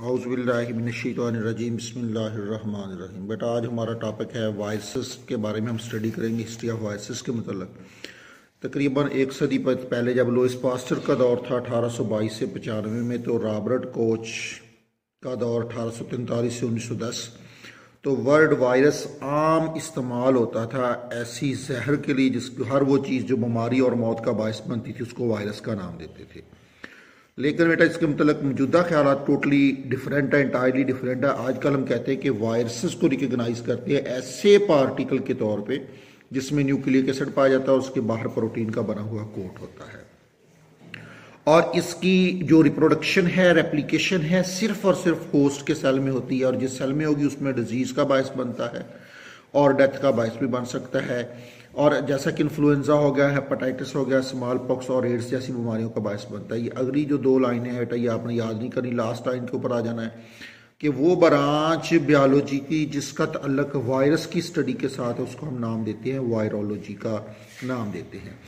औज़ुबिल्लाहिमिनश्शैतानिर्रजीम बिस्मिल्लाहिर्रहमानिर्रहीम। बेटा आज हमारा टॉपिक है वायरसेस के बारे में हम स्टडी करेंगे, हिस्ट्री ऑफ वायरसेस के मतलब। तकरीबन एक सदी पहले जब लुईस पास्चर का दौर था 1822 से 95 में, तो रॉबर्ट कोच का दौर 1843 से 1910, तो वर्ल्ड वायरस आम इस्तेमाल होता था ऐसी जहर के लिए जिसको हर वो चीज़ जो बीमारी और मौत का बायस बनती थी उसको वायरस का नाम देते थे। लेकिन बेटा इसके मतलब मौजूदा ख्याल टोटली डिफरेंट है, इंटायरली डिफरेंट है। आजकल हम कहते हैं कि वायरसेस को रिकग्नाइज करते हैं ऐसे पार्टिकल के तौर पे जिसमें न्यूक्लिक एसिड पाया जाता है और उसके बाहर प्रोटीन का बना हुआ कोट होता है, और इसकी जो रिप्रोडक्शन है, रेप्लिकेशन है, सिर्फ और सिर्फ होस्ट के सेल में होती है, और जिस सेल में होगी उसमें डिजीज का बायस बनता है और डेथ का बायस भी बन सकता है। और जैसा कि इन्फ्लुएंजा हो गया, हेपेटाइटिस हो गया, स्मॉल पॉक्स और एड्स जैसी बीमारियों का बायस बनता है। ये अगली जो दो लाइनें हैं बेटा ये आपने याद नहीं करनी, लास्ट लाइन के ऊपर आ जाना है कि वो ब्रांच बायोलॉजी की जिसका तअल्लुक वायरस की स्टडी के साथ है उसको हम नाम देते हैं वायरोलॉजी का नाम देते हैं।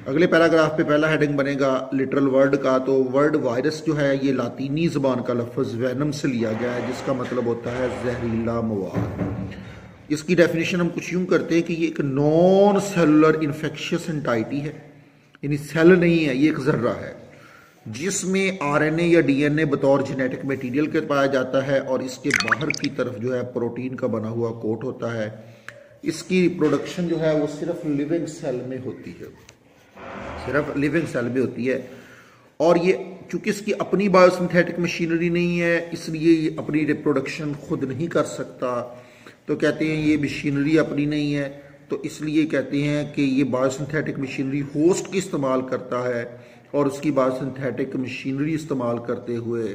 अगले पैराग्राफ पे पहला हेडिंग बनेगा लिटरल वर्ड का। तो वर्ड वायरस जो है ये लातीनी ज़बान का लफ्ज़ वेनम से लिया गया है जिसका मतलब होता है जहरीला मवाद। इसकी डेफिनेशन हम कुछ यूं करते हैं कि ये एक नॉन सेलुलर इन्फेक्शियस एंटाइटी है, यानी सेल नहीं है, ये एक जर्रा है जिसमें आरएनए या डीएनए बतौर जेनेटिक मटेरियल के पाया जाता है और इसके बाहर की तरफ जो है प्रोटीन का बना हुआ कोट होता है। इसकी रिप्रोडक्शन जो है वो सिर्फ लिविंग सेल में होती है, सिर्फ लिविंग सेल में होती है। और ये चूंकि इसकी अपनी बायोसिंथेटिक मशीनरी नहीं है इसलिए ये अपनी रिप्रोडक्शन खुद नहीं कर सकता, तो कहते हैं ये मशीनरी अपनी नहीं है, तो इसलिए कहते हैं कि ये बायोसिंथेटिक मशीनरी होस्ट की इस्तेमाल करता है और उसकी बायोसिंथेटिक मशीनरी इस्तेमाल करते हुए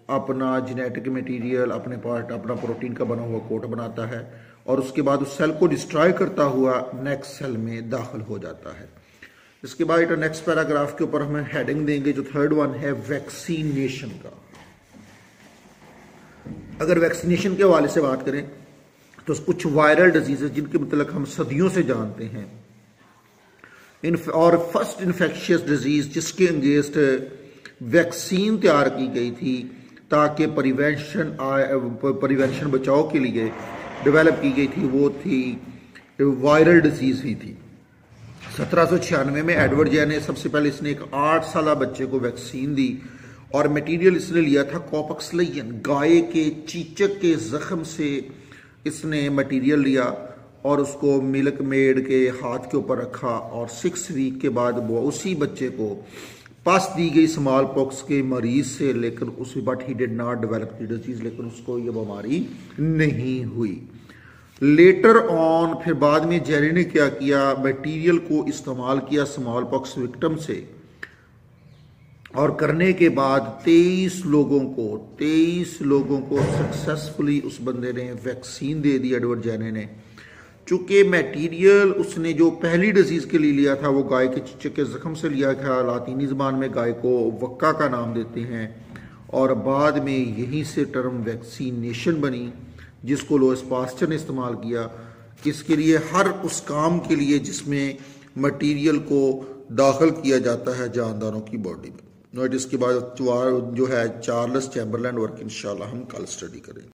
अपना जेनेटिक मटेरियल, अपने पार्ट, अपना प्रोटीन का बना हुआ कोट बनाता है और उसके बाद उस सेल को डिस्ट्रॉय करता हुआ नेक्स्ट सेल में दाखिल हो जाता है। इसके बाद नेक्स्ट पैराग्राफ के ऊपर हमें हेडिंग देंगे जो थर्ड वन है वैक्सीनेशन का। अगर वैक्सीनेशन के हवाले से बात करें तो कुछ वायरल डिजीजेज जिनके मतलब हम सदियों से जानते हैं और फर्स्ट इन्फेक्शियस डिजीज जिसके अगेंस्ट वैक्सीन तैयार की गई थी ताकि प्रिवेंशन बचाव के लिए डेवलप की गई थी, वो थी वायरल डिजीज ही थी। 1796 में एडवर्ड जेन ने सबसे पहले इसने एक 8 साल बच्चे को वैक्सीन दी और मटेरियल इसने लिया था कॉपक्सलेयन, गाय के चीचक के जख्म से इसने मटेरियल लिया और उसको मिल्क मेड के हाथ के ऊपर रखा और 6 वीक के बाद वो उसी बच्चे को पस दी गई स्मॉल पॉक्स के मरीज से, लेकिन उस but he did not develop the disease, लेकिन उसको ये बीमारी नहीं हुई। लेटर ऑन फिर बाद में जेनी ने क्या किया, मटेरियल को इस्तेमाल किया स्मॉल पॉक्स विक्टिम से और करने के बाद 23 लोगों को सक्सेसफुली उस बंदे ने वैक्सीन दे दी एडवर्ड जेने ने। चूंकि मटेरियल उसने जो पहली डिजीज के लिए लिया था वो गाय के चीचक के जख्म से लिया था, लातीनी ज़बान में गाय को वक्का का नाम देते हैं, और बाद में यहीं से टर्म वैक्सीनेशन बनी जिसको लुईस पास्चर ने इस्तेमाल किया। इसके लिए हर उस काम के लिए जिसमें मटेरियल को दाखिल किया जाता है जानदारों की बॉडी में। इसके बाद जो है चार्ल्स चैम्बरलैंड वर्क इंशाल्लाह हम कल स्टडी करेंगे।